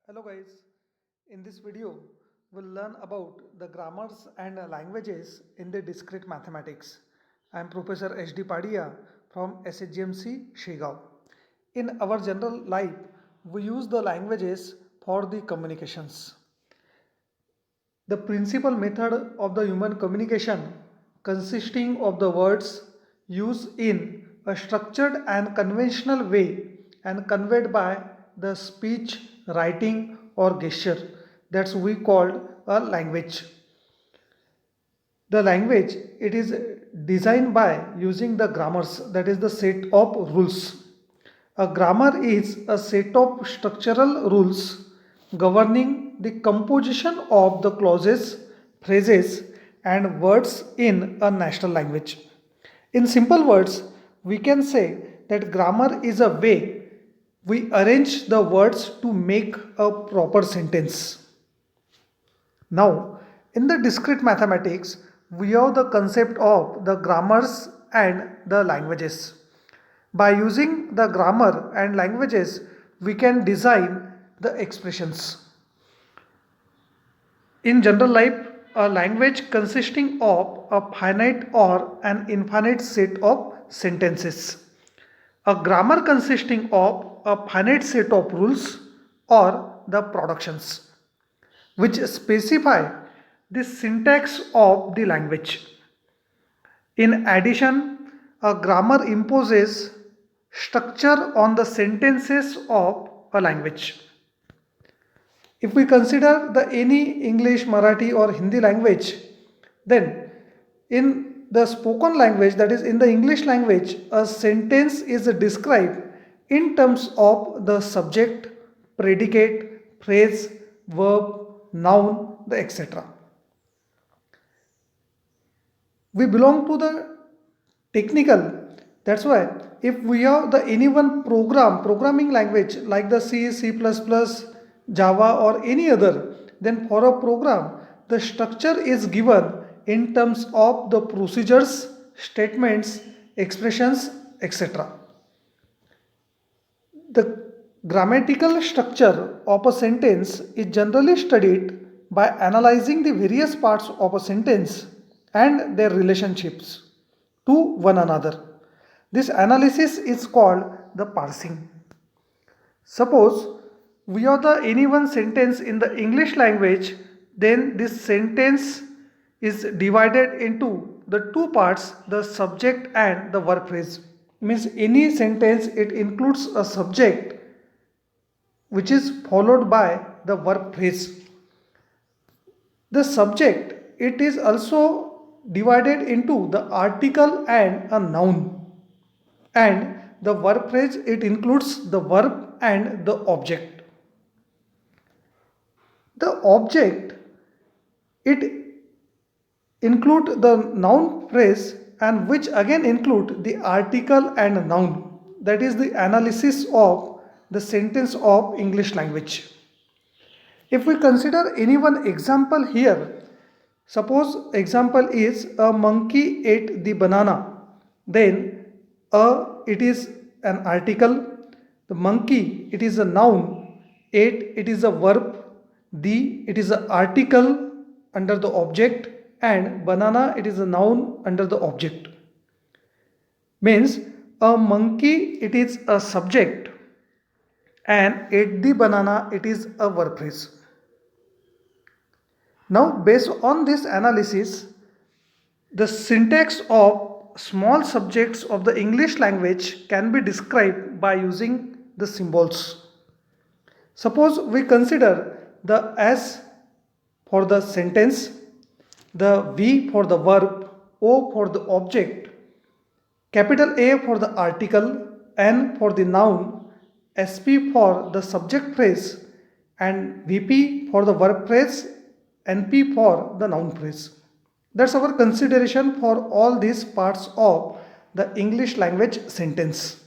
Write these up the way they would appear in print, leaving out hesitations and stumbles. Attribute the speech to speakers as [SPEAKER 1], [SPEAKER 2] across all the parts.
[SPEAKER 1] Hello guys, in this video we'll learn about the grammars and languages in the discrete mathematics. I am Professor H.D. Padia from SHGMC Shigao. In our general life, we use the languages for the communications. The principal method of the human communication consisting of the words used in a structured and conventional way and conveyed by the speech, writing or gesture, that's we called a language. The language, it is designed by using the grammars, that is the set of rules. A grammar is a set of structural rules governing the composition of the clauses, phrases and words in a national language. In simple words, we can say that grammar is a way we arrange the words to make a proper sentence. Now, in the discrete mathematics, we have the concept of the grammars and the languages. By using the grammar and languages, we can design the expressions. In general life, a language consisting of a finite or an infinite set of sentences. A grammar consisting of a finite set of rules or the productions, which specify the syntax of the language. In addition, a grammar imposes structure on the sentences of a language. If we consider the any English, Marathi or Hindi language, then in the spoken language, that is in the English language, a sentence is described in terms of the subject, predicate, phrase, verb, noun, the etc. We belong to the technical. That's why if we have the any one programming language like the C, C++, Java or any other, then for a program the structure is given in terms of the procedures, statements, expressions, etc. The grammatical structure of a sentence is generally studied by analyzing the various parts of a sentence and their relationships to one another. This analysis is called the parsing. Suppose we have the any one sentence in the English language, then this sentence is divided into the two parts, the subject and the verb phrase. Means any sentence, it includes a subject which is followed by the verb phrase. The subject, it is also divided into the article and a noun, and the verb phrase, it includes the verb and the object. The object, it include the noun phrase and which again include the article and noun. That is the analysis of the sentence of English language. If we consider any one example here, suppose example is a monkey ate the banana, then it is an article, the monkey, it is a noun, ate, it is a verb, the, it is an article under the object, and banana, it is a noun under the object. Means a monkey, it is a subject, and ate the banana, it is a verb phrase. Now based on this analysis, the syntax of small subjects of the English language can be described by using the symbols. Suppose we consider the S for the sentence, the V for the verb, O for the object, capital A for the article, N for the noun, SP for the subject phrase, and VP for the verb phrase, NP for the noun phrase. That's our consideration for all these parts of the English language sentence.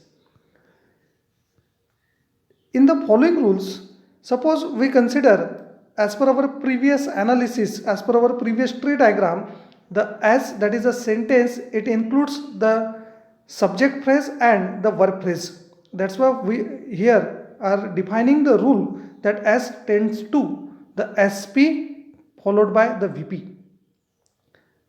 [SPEAKER 1] In the following rules, suppose we consider as per our previous analysis, as per our previous tree diagram, the S, that is a sentence, it includes the subject phrase and the verb phrase. That's why we here are defining the rule that S tends to the SP followed by the VP.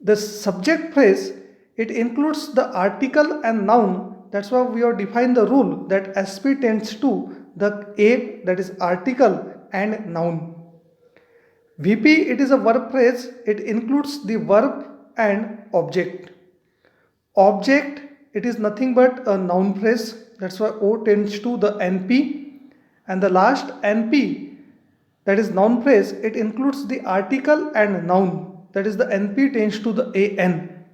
[SPEAKER 1] The subject phrase, it includes the article and noun. That's why we have defined the rule that SP tends to the A, that is article and noun. VP, it is a verb phrase. It includes the verb and object. Object, it is nothing but a noun phrase. That's why O tends to the NP. And the last NP, that is noun phrase, it includes the article and noun. That is the NP tends to the AN.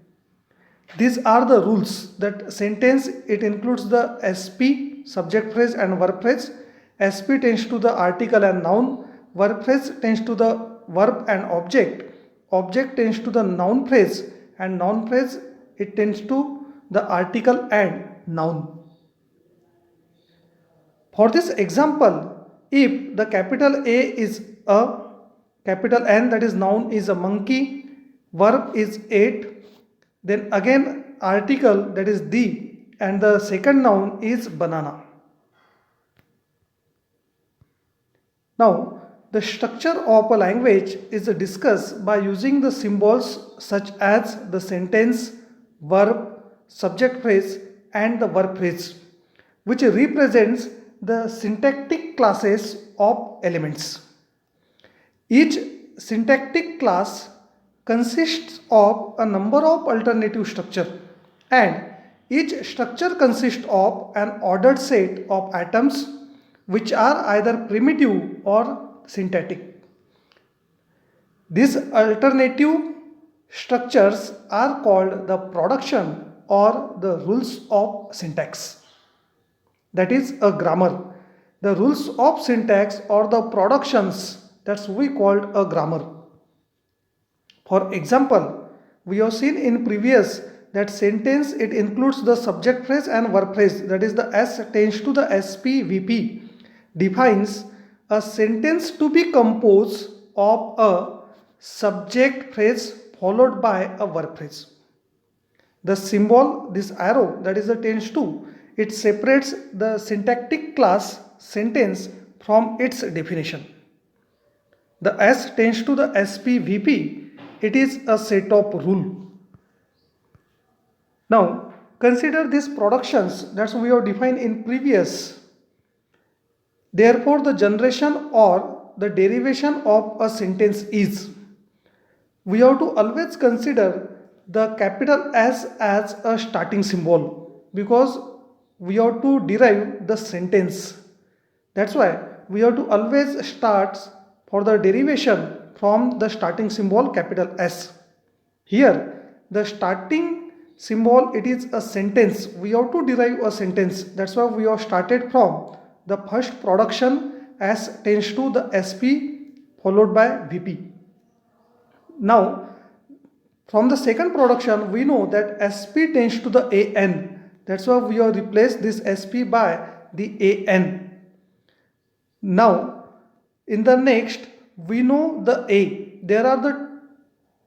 [SPEAKER 1] These are the rules that sentence, it includes the SP, subject phrase and verb phrase. SP tends to the article and noun. Verb phrase tends to the verb and object. Object tends to the noun phrase, and noun phrase, it tends to the article and noun. For this example, if the capital A is a, capital N, that is noun, is a monkey, verb is ate, then again article, that is the, and the second noun is banana. Now, the structure of a language is discussed by using the symbols such as the sentence, verb, subject phrase and the verb phrase, which represents the syntactic classes of elements. Each syntactic class consists of a number of alternative structures, and each structure consists of an ordered set of atoms which are either primitive or syntactic. These alternative structures are called the production or the rules of syntax. That is a grammar. The rules of syntax or the productions, that's we called a grammar. For example, we have seen in previous that sentence, it includes the subject phrase and verb phrase, that is the S tends to the SP, VP, defines a sentence to be composed of a subject phrase followed by a verb phrase. The symbol, this arrow, that is the tends to, it separates the syntactic class sentence from its definition. The S tends to the SP, VP, it is a set of rule. Now, consider these productions that we have defined in previous. Therefore, the generation or the derivation of a sentence is, we have to always consider the capital S as a starting symbol, because we have to derive the sentence. That's why we have to always start for the derivation from the starting symbol capital S. Here, the starting symbol, it is a sentence. We have to derive a sentence. That's why we have started from the first production S tends to the SP followed by VP. Now, from the second production, we know that SP tends to the AN. That's why we have replaced this SP by the AN. Now, in the next, we know the A. There are the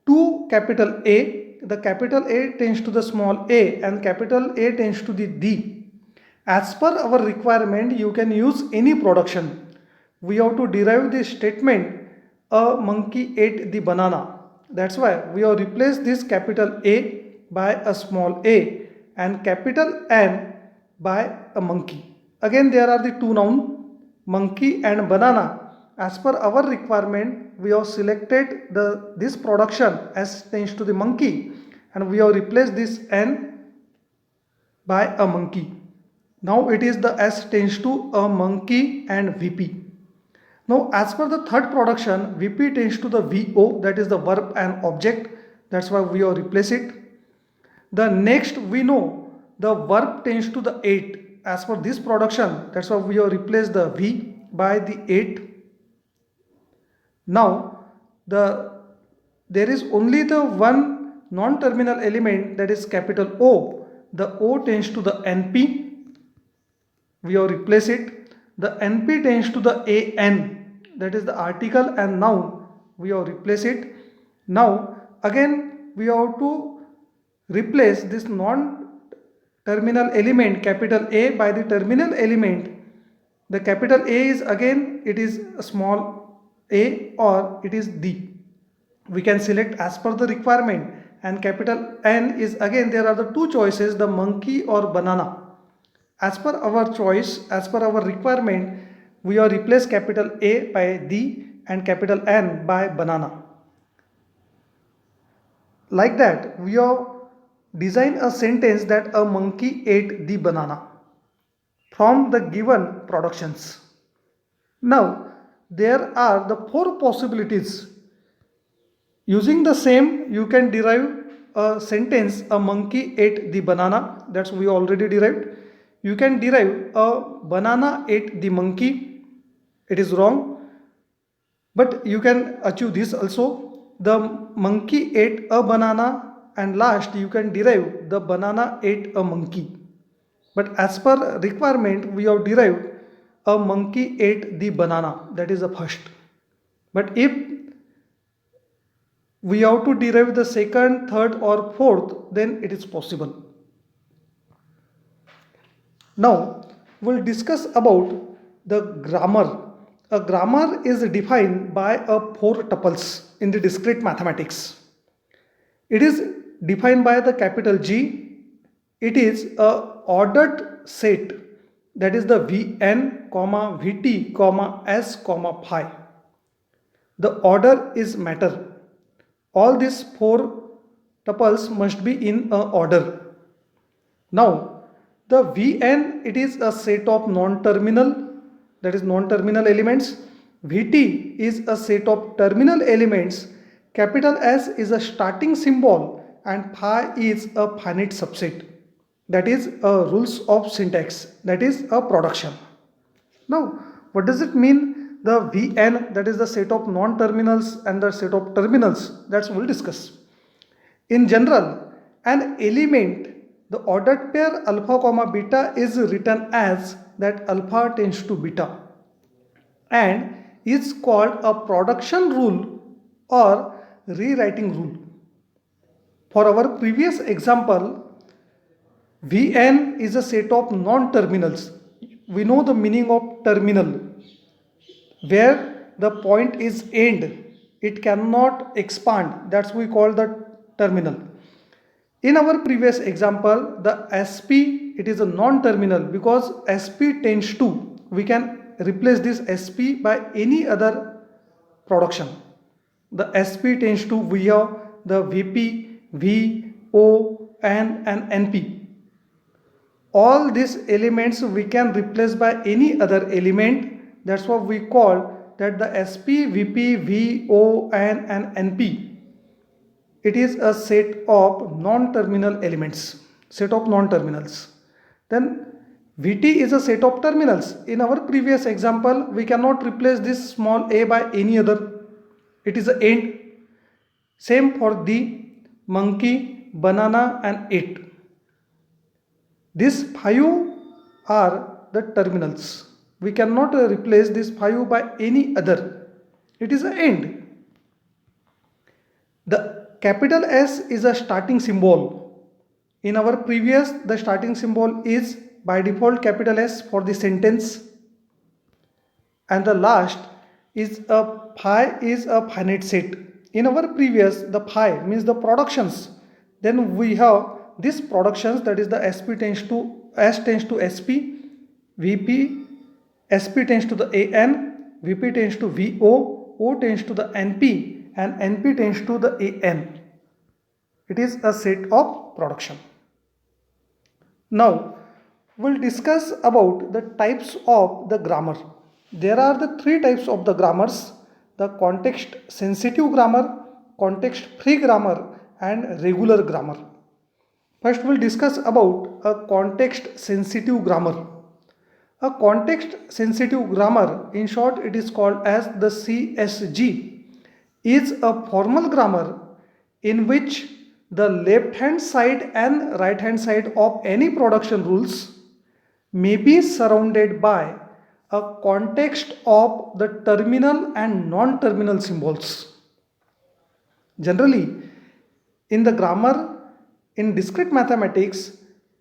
[SPEAKER 1] two capital A. The capital A tends to the small a and capital A tends to the D. As per our requirement, you can use any production. We have to derive this statement, a monkey ate the banana. That's why we have replaced this capital A by a small a and capital N by a monkey. Again, there are the two nouns, monkey and banana. As per our requirement, we have selected this production as tends to the monkey and we have replaced this N by a monkey. Now it is the S tends to a monkey and VP. Now as per the third production, VP tends to the VO, that is the verb and object. That's why we have replaced it. The next we know the verb tends to the ate. As per this production, that's why we have replaced the V by the ate. Now there is only the one non-terminal element, that is capital O. The O tends to the NP. We have replaced it. The NP tends to the AN, that is the article and noun. We have replaced it. Now again we have to replace this non-terminal element capital A by the terminal element The capital A is again, it is a small a or it is D. We can select as per the requirement, and capital N is again, there are the two choices, the monkey or banana. As per our choice, as per our requirement, we have replaced capital A by D and capital N by banana. Like that, we have designed a sentence that a monkey ate the banana from the given productions. Now, there are the four possibilities. Using the same, you can derive a sentence, a monkey ate the banana, that's we already derived. You can derive a banana ate the monkey, it is wrong, but you can achieve this also. The monkey ate a banana, and last you can derive the banana ate a monkey. But as per requirement, we have derived a monkey ate the banana, that is the first. But if we have to derive the second, third or fourth, then it is possible. Now we'll discuss about the grammar. A grammar is defined by a four tuples in the discrete mathematics. It is defined by the capital G. It is a ordered set, that is the Vn, Vt, S, phi. The order is matter. All these four tuples must be in a order. Now the Vn, it is a set of non-terminal, that is non-terminal elements. Vt is a set of terminal elements. Capital S is a starting symbol and phi is a finite subset. That is rules of syntax, that is a production. Now what does it mean, the Vn, that is the set of non-terminals and the set of terminals, that's we'll discuss. In general, an element, the ordered pair alpha, beta is written as that alpha tends to beta and is called a production rule or rewriting rule. For our previous example, Vn is a set of non-terminals. We know the meaning of terminal, where the point is end, it cannot expand, that's we call the terminal. In our previous example, the Sp, it is a non-terminal because Sp tends to, we can replace this Sp by any other production. The Sp tends to, we have the Vp, V, O, N and Np. All these elements we can replace by any other element, that's what we call that the Sp, Vp, V, O, N and Np. It is a set of non-terminal elements, set of non-terminals. Then Vt is a set of terminals. In our previous example, we cannot replace this small a by any other. It is an end. Same for the monkey, banana and it. These five are the terminals. We cannot replace this five by any other. It is an end. The capital S is a starting symbol. In our previous, the starting symbol is by default capital S for the sentence, and the last is a phi is a finite set. In our previous, the phi means the productions. Then we have this productions, that is the Sp tends to S tends to Sp, Vp, Sp tends to the An, Vp tends to Vo, O tends to the Np and Np tends to the An. It is a set of production. Now we'll discuss about the types of the grammar. There are the three types of the grammars: the context sensitive grammar, context free grammar and regular grammar. First we'll discuss about a context sensitive grammar. A context sensitive grammar, in short it is called as the CSG, is a formal grammar in which the left hand side and right hand side of any production rules may be surrounded by a context of the terminal and non-terminal symbols. Generally, in the grammar, in discrete mathematics,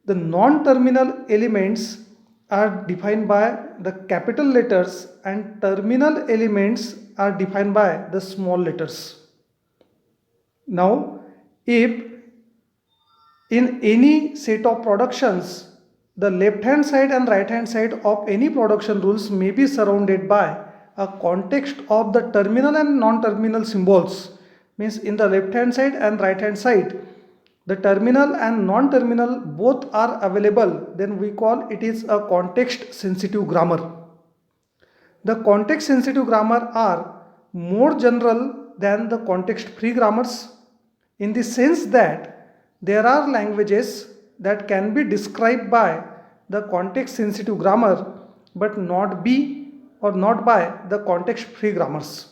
[SPEAKER 1] the non-terminal elements are defined by the capital letters and terminal elements are defined by the small letters. Now, if in any set of productions, the left hand side and right hand side of any production rules may be surrounded by a context of the terminal and non-terminal symbols. Means in the left hand side and right hand side, the terminal and non-terminal both are available, then we call it is a context sensitive grammar. The context sensitive grammar are more general than the context free grammars, in the sense that there are languages that can be described by the context sensitive grammar but not by the context free grammars.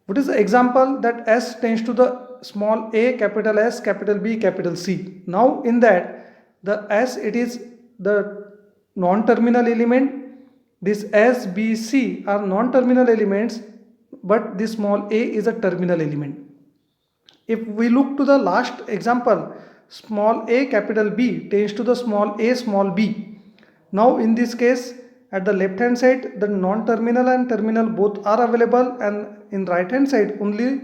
[SPEAKER 1] What is the example? That S tends to the small a, capital S, capital B, capital C. Now in that, the S, it is the non-terminal element. This S, B, C are non-terminal elements, but this small a is a terminal element. If we look to the last example, small a, capital B tends to the small a, small b. Now in this case, at the left hand side, the non-terminal and terminal both are available, and in right hand side only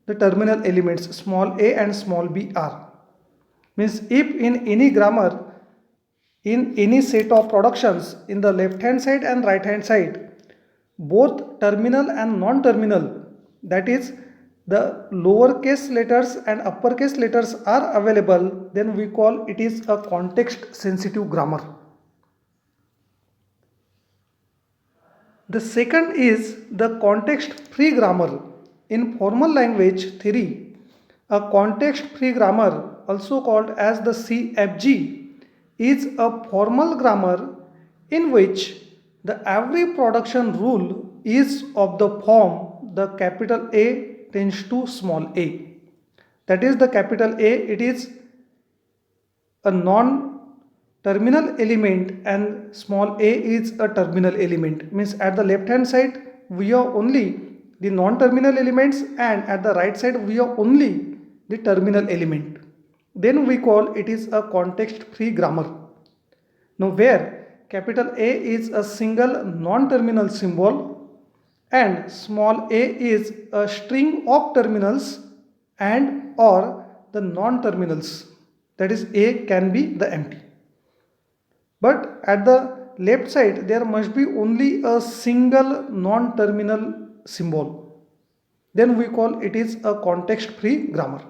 [SPEAKER 1] the terminal elements small a and small b are. Means if in any grammar, in any set of productions, in the left hand side and right hand side, both terminal and non-terminal, that is the lowercase letters and uppercase letters are available, then we call it is a context sensitive grammar. The second is the context free grammar. In formal language theory, a context free grammar, also called as the CFG, is a formal grammar in which the every production rule is of the form the capital A tends to small a. That is, the capital A, it is a non-terminal element and small a is a terminal element. Means at the left hand side we have only the non-terminal elements, and at the right side we have only the terminal element. Then we call it is a context free grammar. Now where capital A is a single non-terminal symbol and small a is a string of terminals and or the non-terminals, that is a can be the empty. But at the left side there must be only a single non-terminal symbol. Then we call it is a context free grammar.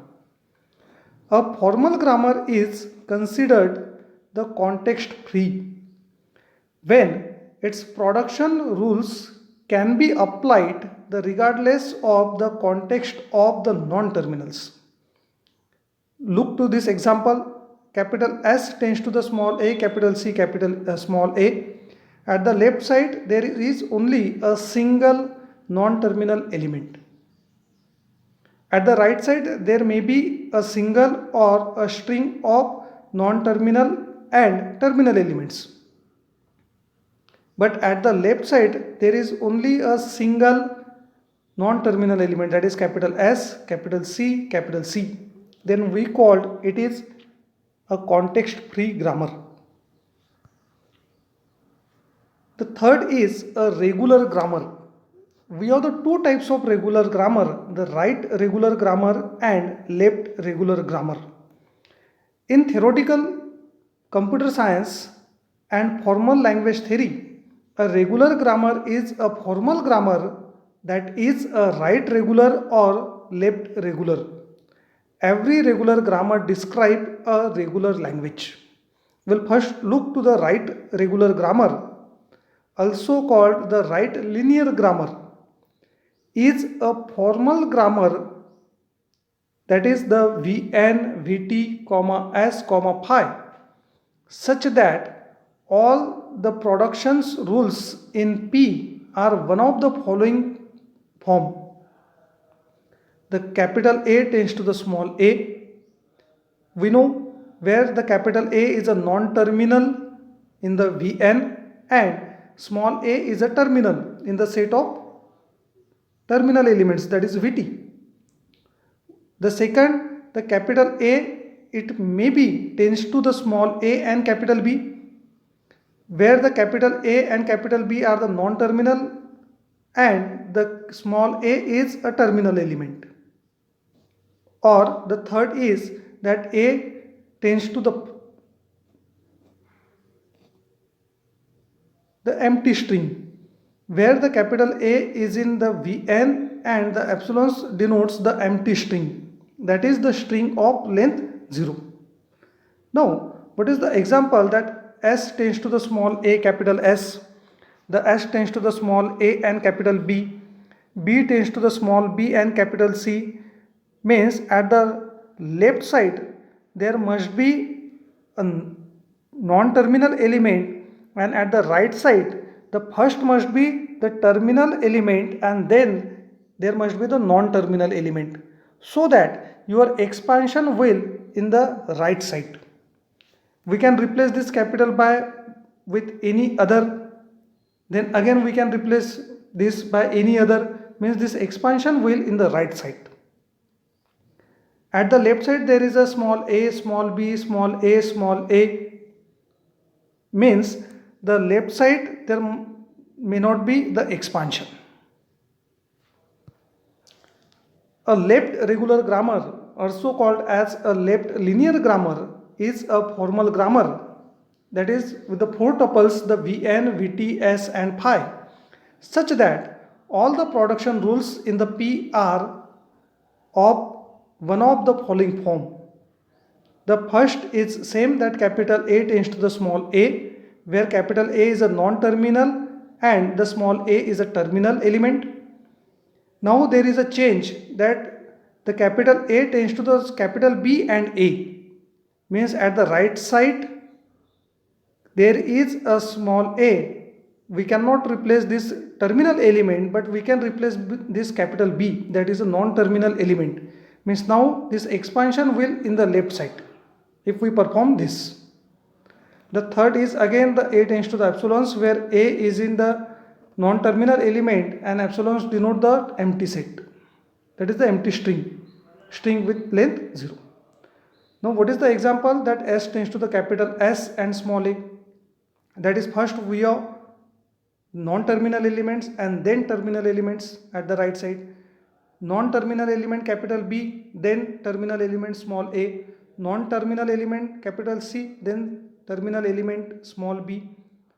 [SPEAKER 1] A formal grammar is considered the context free when its production rules can be applied regardless of the context of the non-terminals. Look to this example. Capital S tends to the small a, capital C, capital small a. At the left side there is only a single non-terminal element. At the right side there may be a single or a string of non-terminal and terminal elements. But at the left side there is only a single non-terminal element, that is capital S, capital C, capital C. Then we called it is a context free grammar. The third is a regular grammar. We have the two types of regular grammar, the right regular grammar and left regular grammar. In theoretical computer science and formal language theory, a regular grammar is a formal grammar that is a right regular or left regular. Every regular grammar describes a regular language. We'll first look to the right regular grammar, also called the right linear grammar, is a formal grammar, that is the Vn, Vt, S, phi, such that all the productions rules in P are one of the following form. The capital A tends to the small a. We know where the capital A is a non-terminal in the Vn and small a is a terminal in the set of terminal elements, that is Vt. The second, the capital A, it may be tends to the small a and capital B. where the capital A and capital B are the non-terminal and the small a is a terminal element. Or the third is that A tends to the empty string, where the capital A is in the Vn and the epsilons denotes the empty string, that is the string of length 0. Now, what is the example that S tends to the small a capital S, the S tends to the small a and capital B, B tends to the small b and capital C, means at the left side there must be a non-terminal element, and at the right side the first must be the terminal element and then there must be the non-terminal element, so that your expansion will in the right side. We can replace this capital by with any other, then again we can replace this by any other, means this expansion will in the right side. At the left side there is a small a, small b, small a, small a, means the left side there may not be the expansion. A left regular grammar, also called as a left linear grammar, is a formal grammar, that is with the four tuples the Vn, Vt, S and Phi, such that all the production rules in the P are of one of the following form. The first is same, that capital A tends to the small a, where capital A is a non-terminal and the small a is a terminal element. Now there is a change, that the capital A tends to the capital B and A, means at the right side there is a small a. We cannot replace this terminal element, but we can replace this capital B, that is a non-terminal element, means now this expansion will in the left side if we perform this. The third is again the A tends to the epsilons, where A is in the non-terminal element and epsilons denote the empty set, that is the empty string with length 0. Now what is the example, that S tends to the capital S and small a, that is first we have non-terminal elements and then terminal elements at the right side. Non-terminal element capital B, then terminal element small a, non-terminal element capital C, then terminal element small b,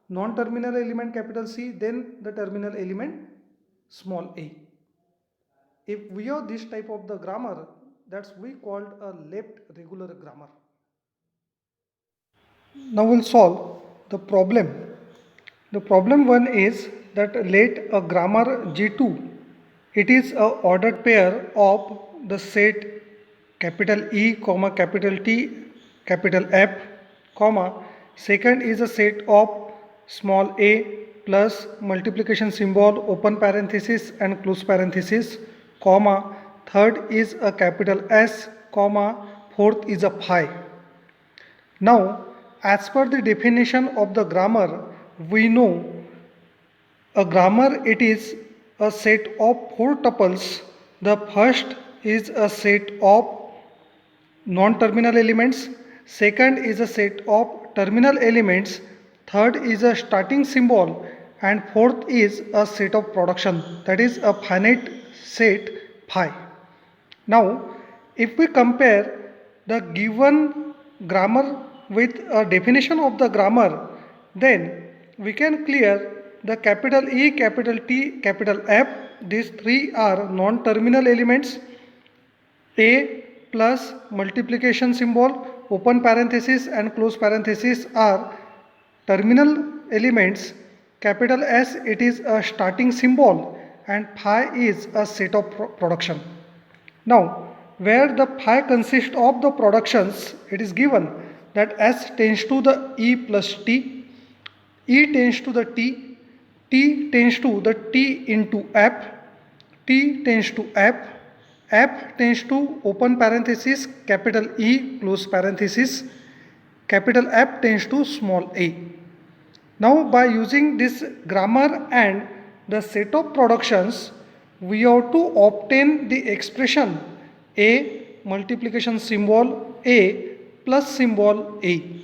[SPEAKER 1] non-terminal element capital C, then the terminal element small a. If we have this type of the grammar, that's we called a left regular grammar. Now we'll solve the problem. The problem one is that let a grammar G2, it is a ordered pair of the set capital E, comma capital T, capital F, comma second is a set of small a plus multiplication symbol, open parenthesis and close parenthesis, comma third is a capital S, comma fourth is a phi. Now as per the definition of the grammar, we know a grammar it is a set of four tuples. The first is a set of non-terminal elements, second is a set of terminal elements, third is a starting symbol, and fourth is a set of production, that is a finite set phi. Now if we compare the given grammar with a definition of the grammar, then we can clear the capital E, capital T, capital F, these three are non-terminal elements. A plus multiplication symbol, open parenthesis and close parenthesis are terminal elements. Capital S, it is a starting symbol, and phi is a set of production. Now where the phi consists of the productions, it is given that S tends to the E plus T, E tends to the T, T tends to the T into F, T tends to F, F tends to open parenthesis capital E close parenthesis, capital F tends to small a. Now by using this grammar and the set of productions, we have to obtain the expression A multiplication symbol A plus symbol A.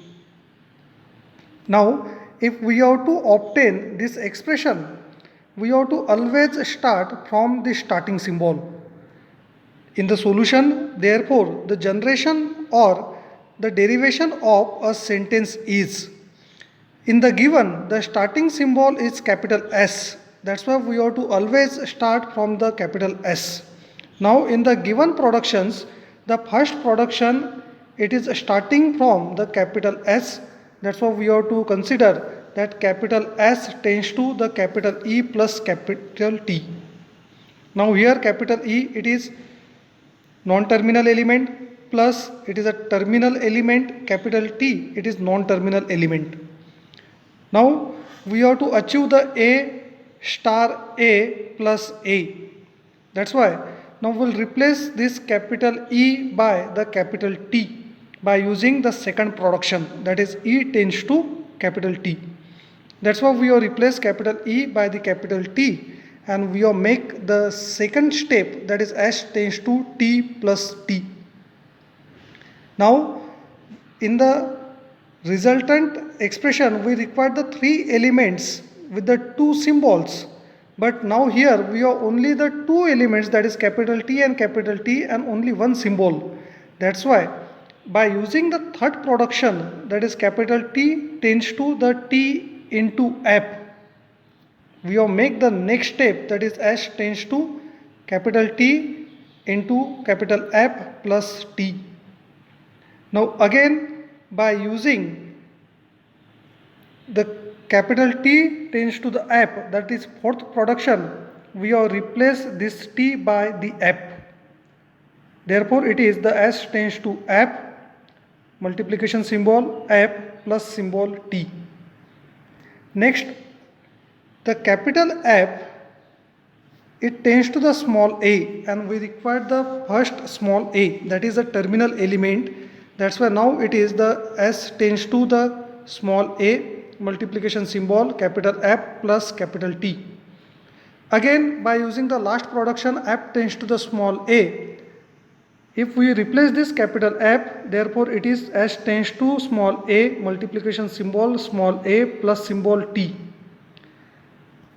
[SPEAKER 1] Now if we have to obtain this expression, we have to always start from the starting symbol. In the solution, therefore, the generation or the derivation of a sentence is, in the given, the starting symbol is capital S. That's why we have to always start from the capital S. Now in the given productions, the first production, it is starting from the capital S. That's why we have to consider that capital S tends to the capital E plus capital T. Now here capital E, it is non-terminal element, plus it is a terminal element, capital T, it is non-terminal element. Now we have to achieve the A star A plus A. That's why now we'll replace this capital E by the capital T by using the second production, that is E tends to capital T. That's why we have replaced capital E by the capital T, and we have make the second step, that is S tends to T plus T. Now in the resultant expression we require the three elements with the two symbols, but now here we have only the two elements, that is capital T and only one symbol. That's why by using the third production, that is capital T tends to the T into F, we have make the next step, that is S tends to capital T into capital F plus T. Now again by using the capital T tends to the F, that is fourth production, we have replaced this T by the F. Therefore it is the S tends to F, multiplication symbol F plus symbol T. Next, the capital F, it tends to the small a, and we require the first small a, that is a terminal element. That's why now it is the S tends to the small a, multiplication symbol capital F plus capital T. Again by using the last production, F tends to the small a. If we replace this capital F, therefore it is S tends to small a, multiplication symbol small a plus symbol T.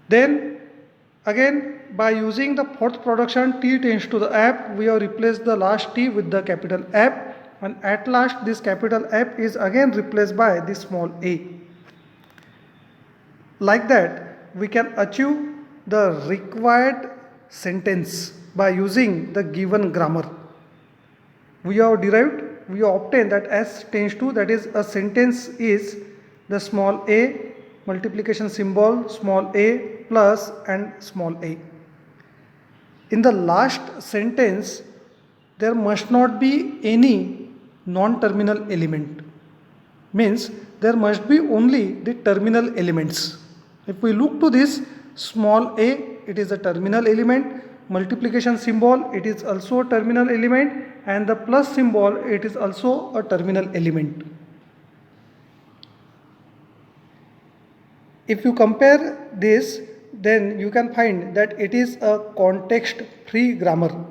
[SPEAKER 1] Then again by using the fourth production, T tends to the F, we have replaced the last T with the capital F, and at last this capital F is again replaced by the small a. Like that we can achieve the required sentence by using the given grammar. We have derived, we have obtained that S tends to, that is a sentence is the small a, multiplication symbol small a plus and small a. In the last sentence there must not be any non-terminal element, means there must be only the terminal elements. If we look to this small a, it is a terminal element, multiplication symbol, it is also a terminal element, and the plus symbol, it is also a terminal element. If you compare this, then you can find that it is a context-free grammar.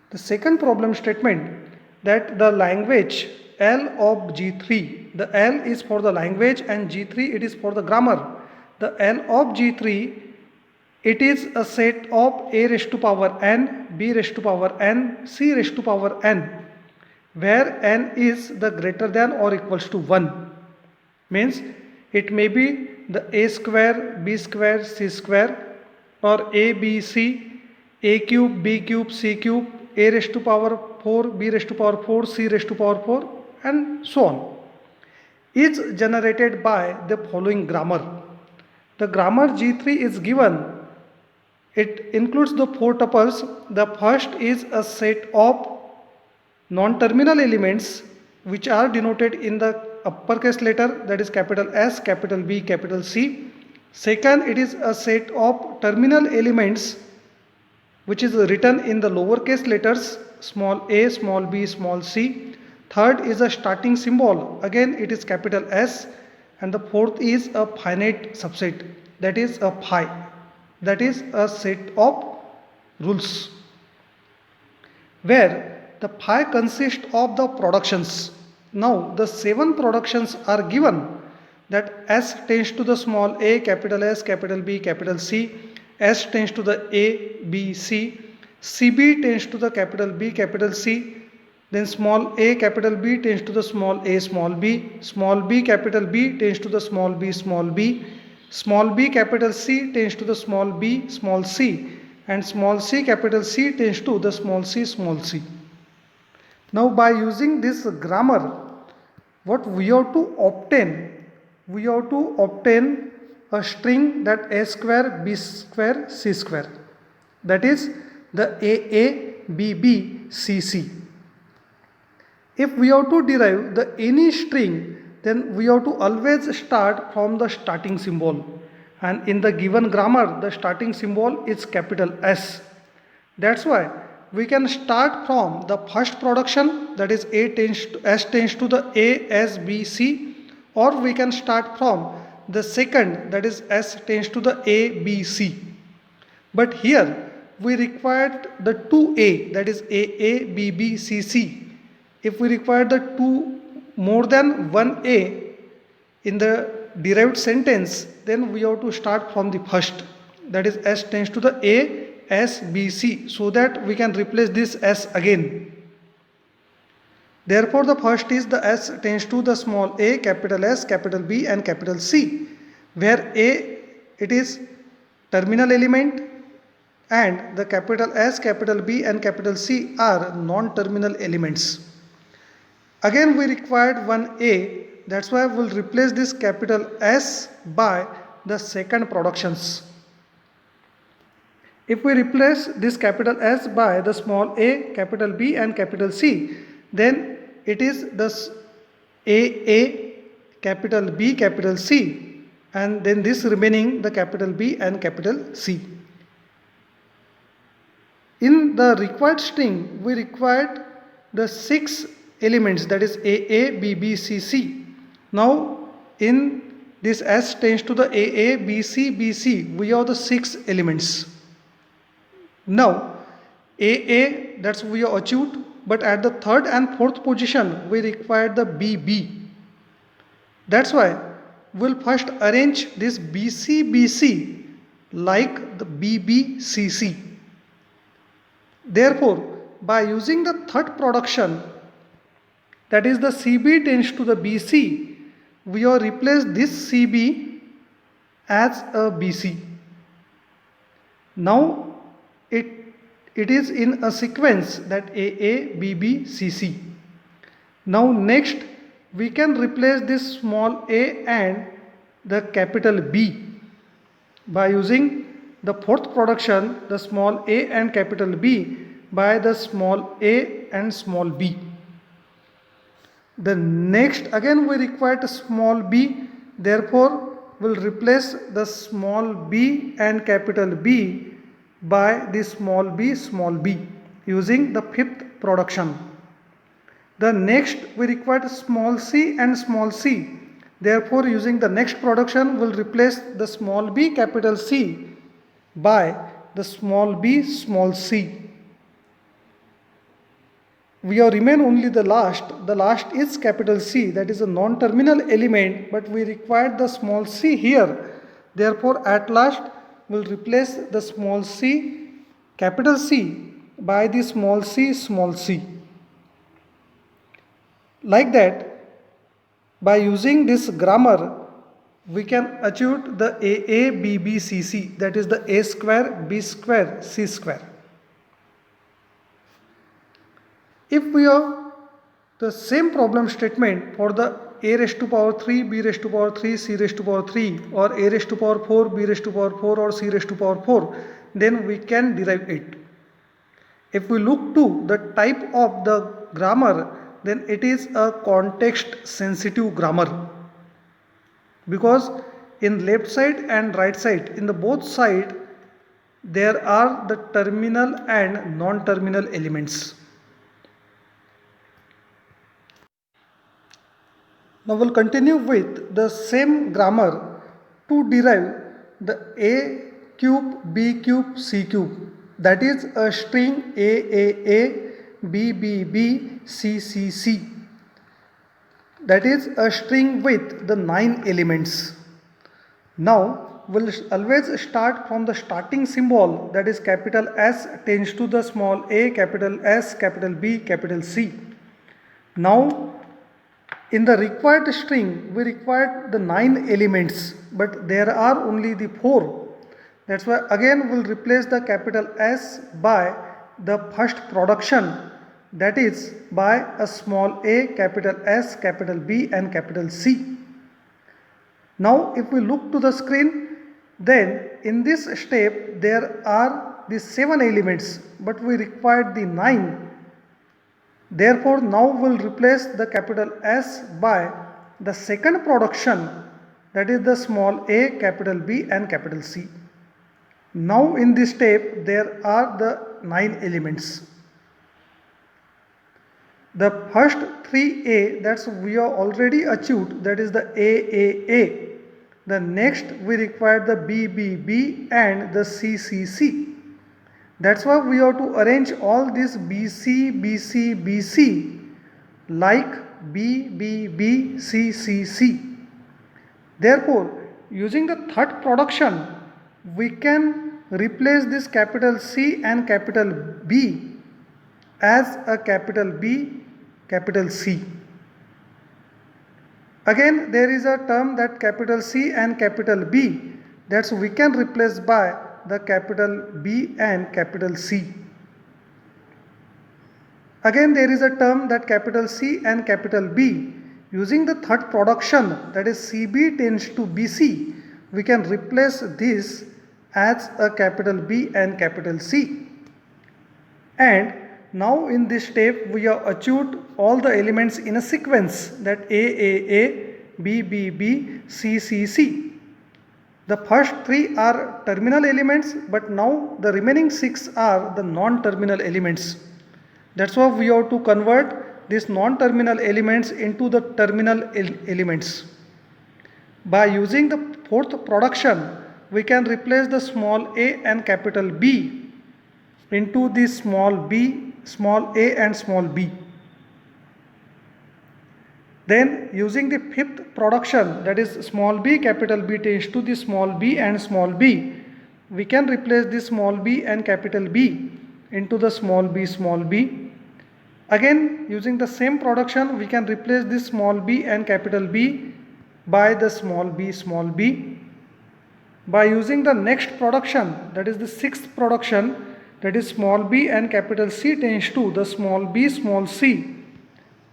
[SPEAKER 1] The second problem statement, that the language L of G3, the L is for the language and G3 it is for the grammar. The L of G3, it is a set of a raised to power n, b raised to power n, c raised to power n, where n is the greater than or equals to 1. Means it may be the a square, b square, c square, or a, b, c, a cube, b cube, c cube, a raised to power 4, b raised to power 4, c raised to power 4, and so on, is generated by the following grammar. The grammar G3 is given. It includes the four tuples. The first is a set of non-terminal elements which are denoted in the uppercase letter, that is capital S, capital B, capital C. Second, it is a set of terminal elements which is written in the lowercase letters, small a, small b, small c. Third is a starting symbol, again it is capital S, and the fourth is a finite subset, that is a phi, that is a set of rules, where the phi consists of the productions, Now the 7 productions are given, that S tends to the small a, capital S, capital B, capital C, S tends to the A, B, C, CB tends to the capital B, capital C, then small a, capital B tends to the small a, small b, capital B tends to the small b, small b, capital C tends to the small b, small c, and small c, capital C tends to the small c, small c. Now by using this grammar, what we have to obtain? We have to obtain a string that a square, b square, c square, that is the a, b b, c c. If we have to derive the any string, then we have to always start from the starting symbol, and in the given grammar the starting symbol is capital S. That's why we can start from the first production, that is S tends to the A, S, B, C, or we can start from the second, that is S tends to the A, B, C. But here we required the 2A, that is A, B, B, C, C. If we require the two more than one A in the derived sentence, then we have to start from the first, that is S tends to the A, S, B, C, so that we can replace this S again. Therefore, the first is the S tends to the small a, capital S, capital B, and capital C, where A it is terminal element and the capital S, capital B, and capital C are non-terminal elements. Again we required one A, that's why we will replace this capital S by the second productions. If we replace this capital S by the small a, capital B, and capital C, then it is the A, capital B, capital C, and then this remaining the capital B and capital C. In the required string, we required the 6 elements, that is A, B, B, C, C. Now in this S tends to the A, B, C, B, C, we have the 6 elements. Now A, that's we have achieved, but at the third and fourth position we require the BB. That's why we'll first arrange this BC like the BBCC. Therefore, by using the third production, that is the CB tends to the BC, we have replaced this CB as a BC. Now it is in a sequence, that A, B, C, C. Now next we can replace this small a and the capital B by using the fourth production, the small a and capital B, by the small a and small b. The next again we require the small b, therefore we will replace the small b and capital B by the small b using the fifth production. The next we require small c and small c, therefore using the next production we will replace the small b, capital C, by the small b, small c. We have remain only the last is capital C, that is a non-terminal element, but we required the small c here, therefore at last we will replace the small c, capital C, by the small c. Like that, by using this grammar, we can achieve the A, B, C, C, that is the A square, B square, C square. If we have the same problem statement for the a raised to power 3, b raised to power 3, c raised to power 3, or a raised to power 4, b raised to power 4, or c raised to power 4, then we can derive it. If we look to the type of the grammar, then it is a context sensitive grammar, because in left side and right side, in the both side, there are the terminal and non-terminal elements. Now we'll continue with the same grammar to derive the a cube, b cube, c cube, that is a string a, b, c, c, c. that is a string with the 9 elements. Now we'll always start from the starting symbol, that is capital S tends to the small a, capital S, capital B, capital C. Now in the required string we required the 9 elements, but there are only the 4. That's why again we'll replace the capital S by the first production, that is by a small a, capital S, capital B and capital C. Now if we look to the screen, then in this step there are the 7 elements, but we required the 9. Therefore now we'll replace the capital S by the second production, that is the small a, capital B and capital C. Now in this step there are the 9 elements. The first 3A, that's we are already achieved, that is the A. The next we require the B and the C. That's why we have to arrange all this BC like B, C. Therefore using the third production we can replace this capital C and capital B as a capital B, capital C. Again there is a term that capital C and capital B, that's we can replace by the capital B and capital C. Again there is a term that capital C and capital B, using the third production, that is CB tends to BC, we can replace this as a capital B and capital C. And now in this step we have achieved all the elements in a sequence, that A, B, C. The first 3 are terminal elements, but now the remaining 6 are the non-terminal elements. That's why we have to convert these non-terminal elements into the terminal elements. By using the fourth production we can replace the small a and capital B into the small a and small b. Then using the fifth production, that is small b, capital B tends to the small b and small b, we can replace the small b and capital B into the small b. Again using the same production we can replace this small b and capital B by the small b. By using the next production, that is the sixth production, that is small b and capital C tends to the small b, small c,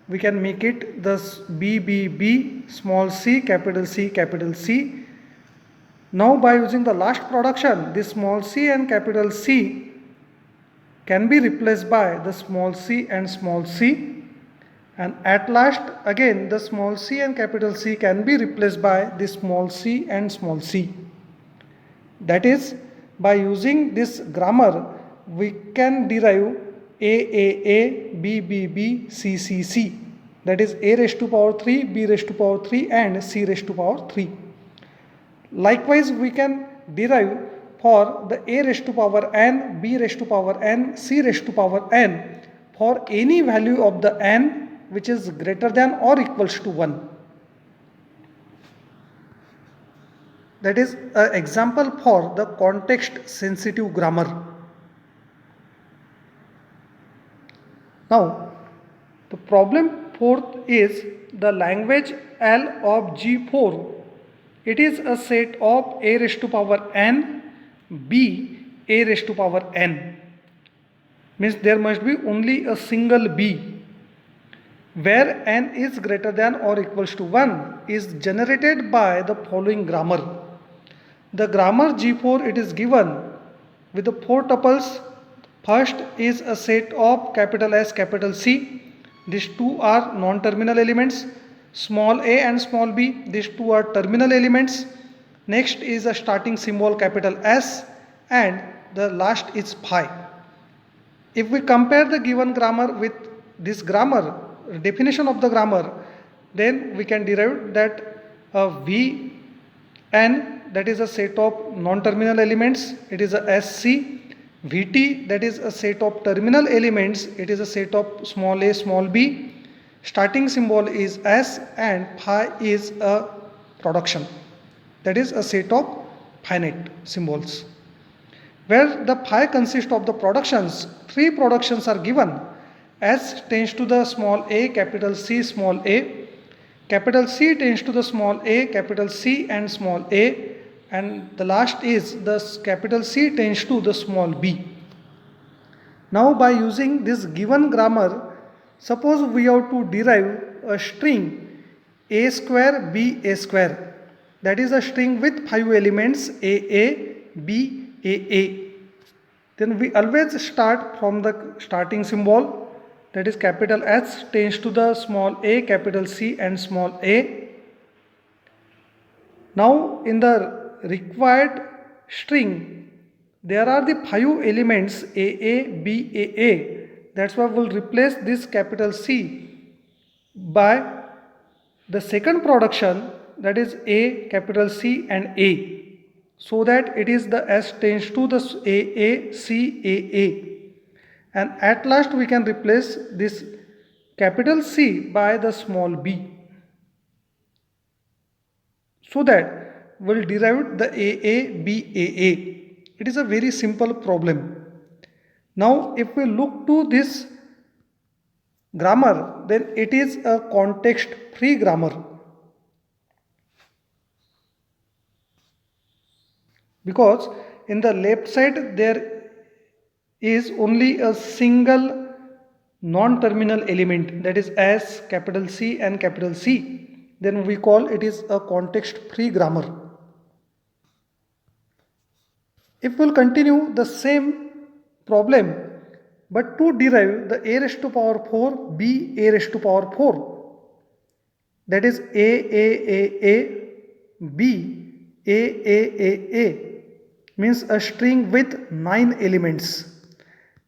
[SPEAKER 1] we can make it the B, small c, capital C. Now by using the last production, this small c and capital C can be replaced by the small c and small c, and at last again the small c and capital C can be replaced by the small c and small c. That is, by using this grammar we can derive A, B, C. That is a raised to power 3, b raised to power 3 and c raised to power 3. Likewise we can derive for the a raised to power n, b raised to power n, c raised to power n for any value of the n which is greater than or equals to 1. That is an example for the context sensitive grammar. Now the problem fourth is the language L of G4. It is a set of a raised to power n, b, a raised to power n. Means there must be only a single b, where n is greater than or equals to 1 is generated by the following grammar. The grammar G4, it is given with the 4 tuples. First is a set of capital S, capital C. These 2 are non-terminal elements. Small a and small b, these 2 are terminal elements. Next is a starting symbol capital S, and the last is phi. If we compare the given grammar with this grammar, definition of the grammar, then we can derive that V n, that is a set of non-terminal elements, it is a SC. Vt, that is a set of terminal elements, it is a set of small a, small b. starting symbol is S and phi is a production, that is a set of finite symbols. Where the phi consists of the productions, three productions are given: S tends to the small a, capital C, small a; capital C tends to the small a, capital C and small a; and the last is the capital C tends to the small b. Now by using this given grammar, suppose we have to derive a string a square b a square, that is a string with 5 elements a b a. Then we always start from the starting symbol, that is capital S tends to the small a, capital C and small a. Now in the required string, there are the 5 elements a b a. That's why we'll replace this capital C by the second production, that is a, capital C and a, so that it is the S tends to the a C a. And at last we can replace this capital C by the small b, so that we'll derive the a b a. It is a very simple problem. Now if we look to this grammar, then it is a context free grammar, because in the left side there is only a single non-terminal element, that is S, capital C and capital C. Then we call it is a context free grammar. If we'll continue the same problem, but to derive the a raised to power 4 b a raised to power 4, that is a b a means a string with 9 elements.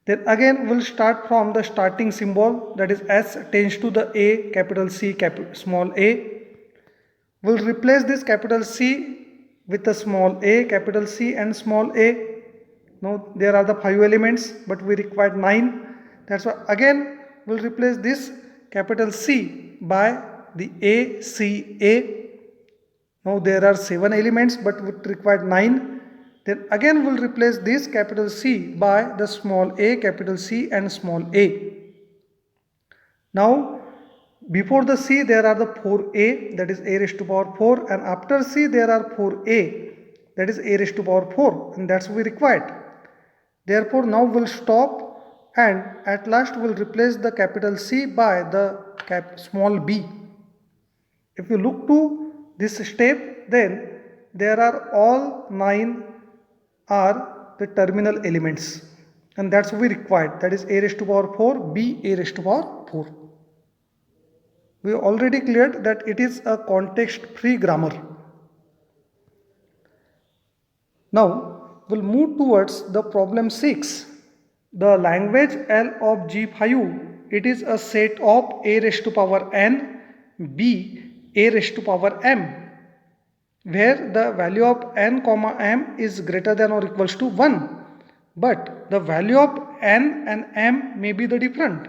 [SPEAKER 1] Then again we'll start from the starting symbol, that is S tends to the a, capital C, small a. We'll replace this capital C with the small a, capital C and small a. Now there are the 5 elements, but we require 9. That's why again we'll replace this capital C by the a, C, a. Now there are 7 elements, but we require 9. Then again we'll replace this capital C by the small a, capital C and small a. Now before the C there are the 4a, that is a raised to power 4, and after C there are 4a, that is a raised to power 4, and that's we required. Therefore now we'll stop, and at last we'll replace the capital C by the small b. If you look to this step, then there are all 9 are the terminal elements, and that's we required, that is a raised to power 4 b a raised to power 4. We already cleared that it is a context free grammar. Now we'll move towards the problem 6. The language L of G5, it is a set of a raised to power n, b a raised to power m, where the value of n comma m is greater than or equals to 1, but the value of n and m may be the different,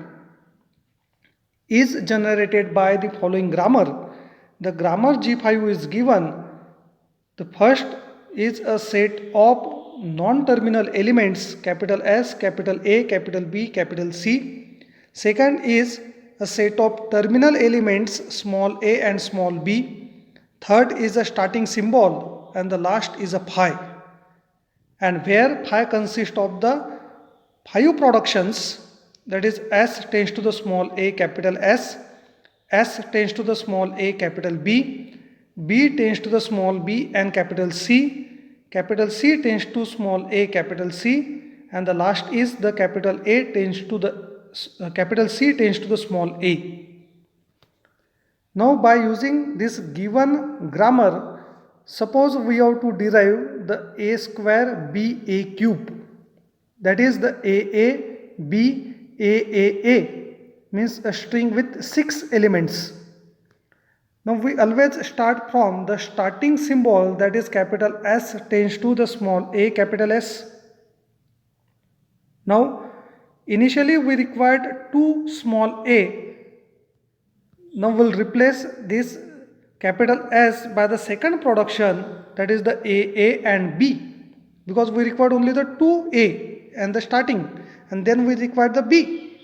[SPEAKER 1] is generated by the following grammar. The grammar G5 is given. The first is a set of non-terminal elements, capital S, capital A, capital B, capital C. Second is a set of terminal elements, small a and small b. Third is a starting symbol, and the last is a phi. And where phi consists of the 5 productions, that is S tends to the small a, capital S, S tends to the small a, capital B, B tends to the small b and capital C tends to small a, capital C, and the last is the capital A tends to the capital C tends to the small a. Now by using this given grammar, suppose we have to derive the a square b a cube, that is the a b a means a string with 6 elements. Now we always start from the starting symbol, that is capital S tends to the small a, capital S. Now initially we required 2 small a, Now we'll replace this capital S by the second production, that is the A and B, because we required only the two A and the starting, and then we required the B.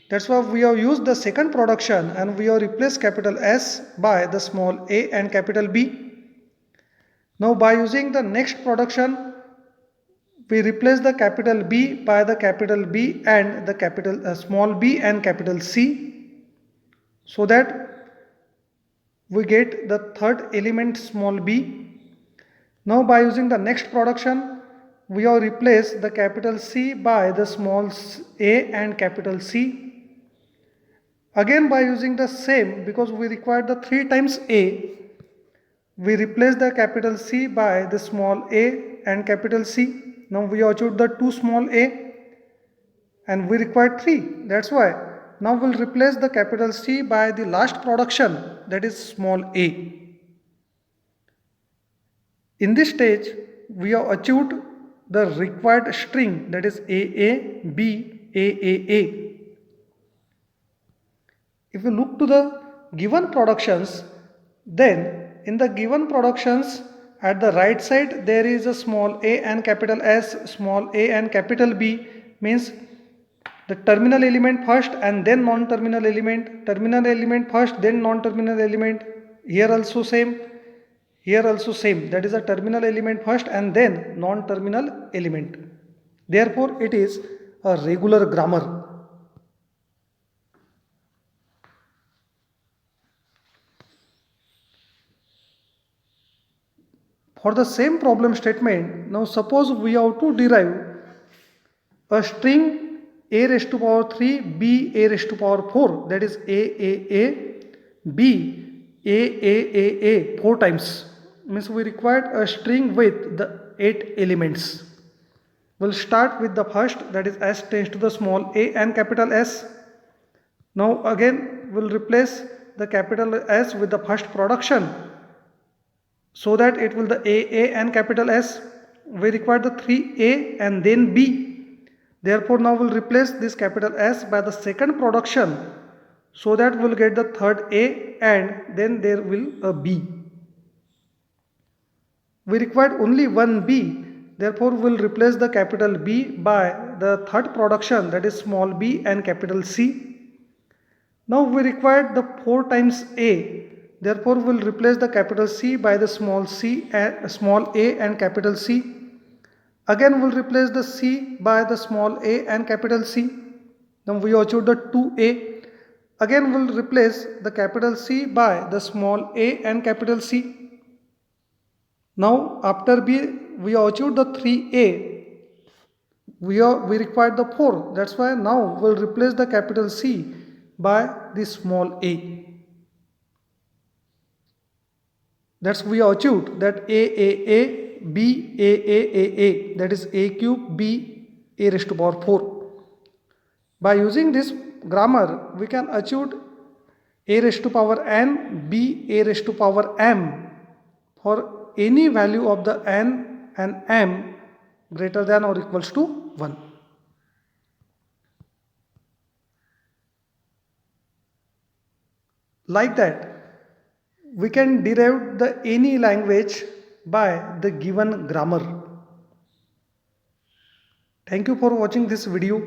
[SPEAKER 1] That's why we have used the second production and we have replaced capital S by the small a and capital B. Now by using the next production, we replace the capital B by the capital B and the capital small b and capital C, so that we get the third element small b. Now by using the next production, we have replaced the capital C by the small a and capital C. Again by using the same, because we require the 3 times a, we replace the capital C by the small a and capital C. Now we have achieved the 2 small a and we require 3. That's why now we'll replace the capital C by the last production, that is small a. In this stage we have achieved the required string, that is AA, B, AAA. If you look to the given productions, then in the given productions at the right side there is a small a and capital S, small a and capital B, means the terminal element first and then non-terminal element first then non-terminal element. Here also same, here also same, that is a terminal element first and then non-terminal element. Therefore it is a regular grammar. For the same problem statement, now suppose we have to derive a string a raised to power 3 b a raised to power 4, that is a b a 4 times, means we required a string with the 8 elements. We'll start with the first, that is s tends to the small a and capital S. Now again we'll replace the capital S with the first production, so that it will the A and capital S. We require the 3A and then B. Therefore now we'll replace this capital S by the second production, so that we'll get the third A and then there will a B. We required only one B, therefore we'll replace the capital B by the third production, that is small b and capital C. Now we required the 4 times A, therefore we'll replace the capital C by the small a and capital C. Again we'll replace the C by the small a and capital C. Then we achieve the 2A. Again we'll replace the capital C by the small a and capital C. Now after B we achieved the 3A. We required the 4. That's why now we'll replace the capital C by the small a. That's we achieved that A, B, A, that is A cube B a raised to power 4. By using this grammar, we can achieve a raised to power n, b a raised to power m for any value of the n and m greater than or equals to 1. Like that, we can derive the any language by the given grammar. Thank you for watching this video.